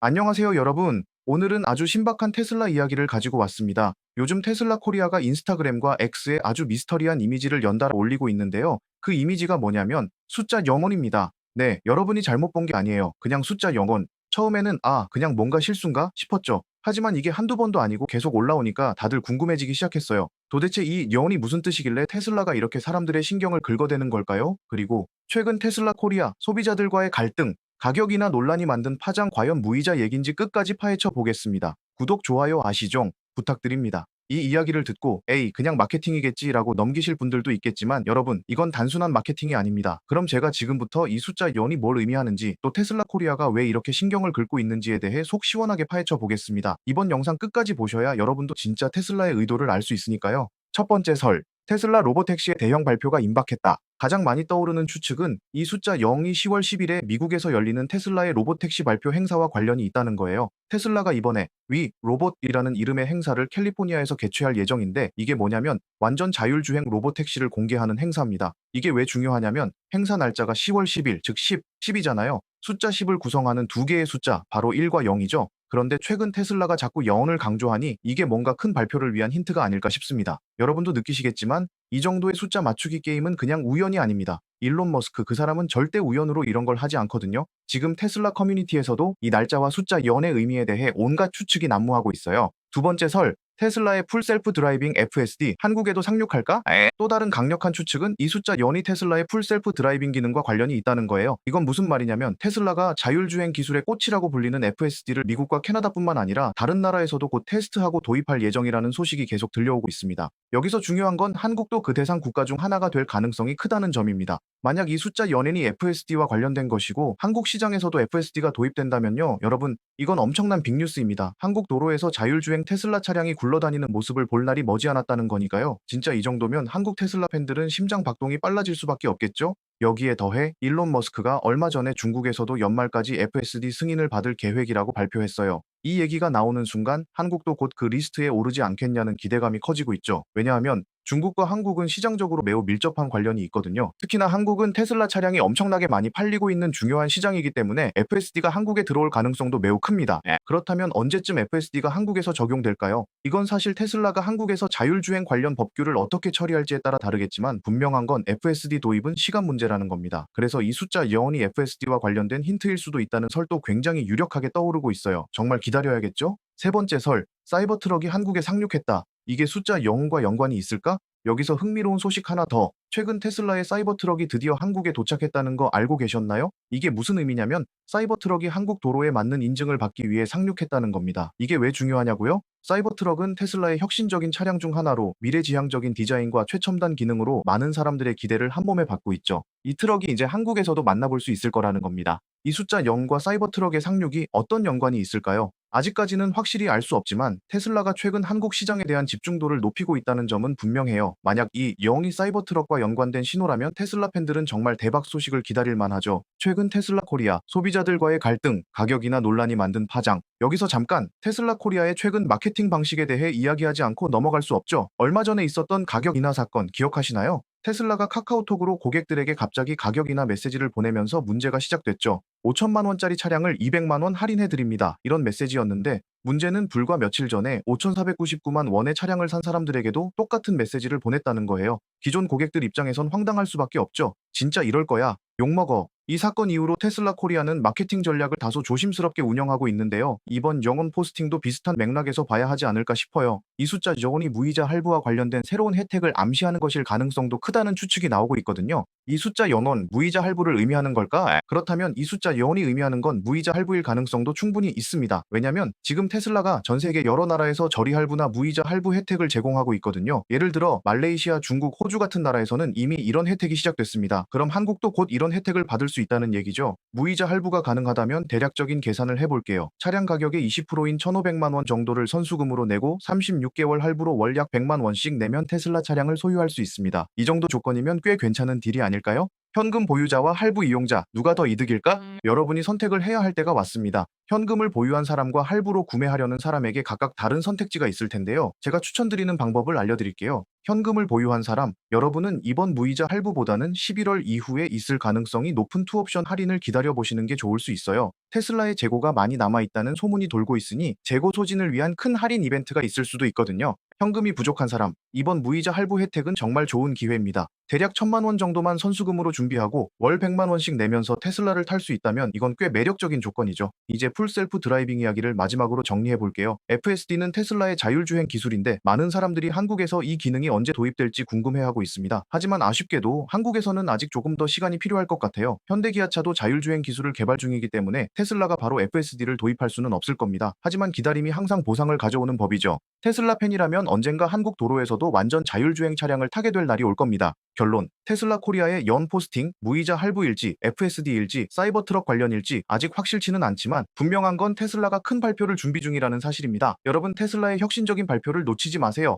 안녕하세요, 여러분. 오늘은 아주 신박한 테슬라 이야기를 가지고 왔습니다. 요즘 테슬라 코리아가 인스타그램과 X에 아주 미스터리한 이미지를 연달아 올리고 있는데요. 그 이미지가 뭐냐면 숫자 0원입니다. 네, 여러분이 잘못 본 게 아니에요. 그냥 숫자 0원. 처음에는 그냥 뭔가 실수인가 싶었죠. 하지만 이게 한두 번도 아니고 계속 올라오니까 다들 궁금해지기 시작했어요. 도대체 이 0원이 무슨 뜻이길래 테슬라가 이렇게 사람들의 신경을 긁어대는 걸까요? 그리고 최근 테슬라 코리아 소비자들과의 갈등, 가격이나 논란이 만든 파장 과연 무이자 얘긴지 끝까지 파헤쳐 보겠습니다. 구독, 좋아요 아시죠? 부탁드립니다. 이 이야기를 듣고 에이 그냥 마케팅이겠지라고 넘기실 분들도 있겠지만 여러분 이건 단순한 마케팅이 아닙니다. 그럼 제가 지금부터 이 숫자 연이 뭘 의미하는지 또 테슬라 코리아가 왜 이렇게 신경을 긁고 있는지에 대해 속 시원하게 파헤쳐 보겠습니다. 이번 영상 끝까지 보셔야 여러분도 진짜 테슬라의 의도를 알 수 있으니까요. 첫 번째 설, 테슬라 로보택시의 대형 발표가 임박했다. 가장 많이 떠오르는 추측은 이 숫자 0이 10월 10일에 미국에서 열리는 테슬라의 로보택시 발표 행사와 관련이 있다는 거예요. 테슬라가 이번에 위 로봇이라는 이름의 행사를 캘리포니아에서 개최할 예정인데 이게 뭐냐면 완전 자율주행 로보택시를 공개하는 행사입니다. 이게 왜 중요하냐면 행사 날짜가 10월 10일, 즉 10이잖아요. 숫자 10을 구성하는 두 개의 숫자, 바로 1과 0이죠. 그런데 최근 테슬라가 자꾸 0을 강조하니 이게 뭔가 큰 발표를 위한 힌트가 아닐까 싶습니다. 여러분도 느끼시겠지만 이 정도의 숫자 맞추기 게임은 그냥 우연이 아닙니다. 일론 머스크 그 사람은 절대 우연으로 이런 걸 하지 않거든요. 지금 테슬라 커뮤니티에서도 이 날짜와 숫자 0의 의미에 대해 온갖 추측이 난무하고 있어요. 두 번째 설, 테슬라의 풀 셀프 드라이빙 FSD 한국에도 상륙할까? 또 다른 강력한 추측은 이 숫자 0이 테슬라의 풀 셀프 드라이빙 기능과 관련이 있다는 거예요. 이건 무슨 말이냐면 테슬라가 자율주행 기술의 꽃이라고 불리는 FSD를 미국과 캐나다뿐만 아니라 다른 나라에서도 곧 테스트하고 도입할 예정이라는 소식이 계속 들려오고 있습니다. 여기서 중요한 건 한국도 그 대상 국가 중 하나가 될 가능성이 크다는 점입니다. 만약 이 숫자 연인이 FSD와 관련된 것이고 한국 시장에서도 FSD가 도입된다면요. 여러분 이건 엄청난 빅뉴스입니다. 한국 도로에서 자율주행 테슬라 차량이 굴러다니는 모습을 볼 날이 머지않았다는 거니까요. 진짜 이 정도면 한국 테슬라 팬들은 심장 박동이 빨라질 수밖에 없겠죠? 여기에 더해 일론 머스크가 얼마 전에 중국에서도 연말까지 FSD 승인을 받을 계획이라고 발표했어요. 이 얘기가 나오는 순간 한국도 곧 그 리스트에 오르지 않겠냐는 기대감이 커지고 있죠. 왜냐하면 중국과 한국은 시장적으로 매우 밀접한 관련이 있거든요. 특히나 한국은 테슬라 차량이 엄청나게 많이 팔리고 있는 중요한 시장이기 때문에 FSD가 한국에 들어올 가능성도 매우 큽니다. 그렇다면 언제쯤 FSD가 한국에서 적용될까요? 이건 사실 테슬라가 한국에서 자율주행 관련 법규를 어떻게 처리할지에 따라 다르겠지만 분명한 건 FSD 도입은 시간 문제라는 겁니다. 그래서 이 숫자 0이 FSD와 관련된 힌트일 수도 있다는 설도 굉장히 유력하게 떠오르고 있어요. 정말 기다려야겠죠? 세 번째 설, 사이버 트럭이 한국에 상륙했다. 이게 숫자 0과 연관이 있을까? 여기서 흥미로운 소식 하나 더. 최근 테슬라의 사이버 트럭이 드디어 한국에 도착했다는 거 알고 계셨나요? 이게 무슨 의미냐면 사이버 트럭이 한국 도로에 맞는 인증을 받기 위해 상륙했다는 겁니다. 이게 왜 중요하냐고요? 사이버 트럭은 테슬라의 혁신적인 차량 중 하나로 미래지향적인 디자인과 최첨단 기능으로 많은 사람들의 기대를 한 몸에 받고 있죠. 이 트럭이 이제 한국에서도 만나볼 수 있을 거라는 겁니다. 이 숫자 0과 사이버 트럭의 상륙이 어떤 연관이 있을까요? 아직까지는 확실히 알 수 없지만 테슬라가 최근 한국 시장에 대한 집중도를 높이고 있다는 점은 분명해요. 만약 이 0이 사이버 트럭과 연관된 신호라면 테슬라 팬들은 정말 대박 소식을 기다릴 만하죠. 최근 테슬라 코리아 소비자들과의 갈등, 가격이나 논란이 만든 파장. 여기서 잠깐 테슬라 코리아의 최근 마케팅 방식에 대해 이야기하지 않고 넘어갈 수 없죠. 얼마 전에 있었던 가격 인하 사건 기억하시나요? 테슬라가 카카오톡으로 고객들에게 갑자기 가격 인하 메시지를 보내면서 문제가 시작됐죠. 5천만 원짜리 차량을 200만 원 할인해 드립니다. 이런 메시지였는데 문제는 불과 며칠 전에 5,499만 원의 차량을 산 사람들에게도 똑같은 메시지를 보냈다는 거예요. 기존 고객들 입장에선 황당할 수밖에 없죠. 진짜 이럴 거야. 욕먹어. 이 사건 이후로 테슬라 코리아는 마케팅 전략을 다소 조심스럽게 운영하고 있는데요. 이번 영혼 포스팅도 비슷한 맥락에서 봐야 하지 않을까 싶어요. 이 숫자 영혼이 무이자 할부와 관련된 새로운 혜택을 암시하는 것일 가능성도 크다는 추측이 나오고 있거든요. 이 숫자 영혼, 무이자 할부를 의미하는 걸까? 그렇다면 이 숫자 영혼이 의미하는 건 무이자 할부일 가능성도 충분히 있습니다. 왜냐면 지금 테슬라가 전 세계 여러 나라에서 저리 할부나 무이자 할부 혜택을 제공하고 있거든요. 예를 들어 말레이시아, 중국, 호주 같은 나라에서는 이미 이런 혜택이 시작됐습니다. 그럼 한국도 곧 이런 혜택을 받을 수 있다는 얘기죠. 무이자 할부가 가능하다면 대략적인 계산을 해볼게요. 차량 가격의 20%인 1,500만 원 정도를 선수금으로 내고 36개월 할부로 월 약 100만 원씩 내면 테슬라 차량을 소유할 수 있습니다. 이 정도 조건이면 꽤 괜찮은 딜이 아닐까요? 현금 보유자와 할부 이용자 누가 더 이득일까? 여러분이 선택을 해야 할 때가 왔습니다. 현금을 보유한 사람과 할부로 구매하려는 사람에게 각각 다른 선택지가 있을 텐데요. 제가 추천드리는 방법을 알려드릴게요. 현금을 보유한 사람, 여러분은 이번 무이자 할부보다는 11월 이후에 있을 가능성이 높은 투옵션 할인을 기다려보시는 게 좋을 수 있어요. 테슬라의 재고가 많이 남아있다는 소문이 돌고 있으니 재고 소진을 위한 큰 할인 이벤트가 있을 수도 있거든요. 현금이 부족한 사람, 이번 무이자 할부 혜택은 정말 좋은 기회입니다. 대략 1,000만 원 정도만 선수금으로 준비하고 월 100만 원씩 내면서 테슬라를 탈 수 있다면 이건 꽤 매력적인 조건이죠. 이제 풀 셀프 드라이빙 이야기를 마지막으로 정리해 볼게요. FSD는 테슬라의 자율주행 기술인데 많은 사람들이 한국에서 이 기능이 언제 도입될지 궁금해하고 있습니다. 하지만 아쉽게도 한국에서는 아직 조금 더 시간이 필요할 것 같아요. 현대기아차도 자율주행 기술을 개발 중이기 때문에 테슬라가 바로 FSD를 도입할 수는 없을 겁니다. 하지만 기다림이 항상 보상을 가져오는 법이죠. 테슬라 팬이라면 언젠가 한국 도로에서도 완전 자율주행 차량을 타게 될 날이 올 겁니다. 결론, 테슬라 코리아의 연 포스팅, 무이자 할부일지, FSD일지, 사이버트럭 관련일지 아직 확실치는 않지만 분명한 건 테슬라가 큰 발표를 준비 중이라는 사실입니다. 여러분 테슬라의 혁신적인 발표를 놓치지 마세요.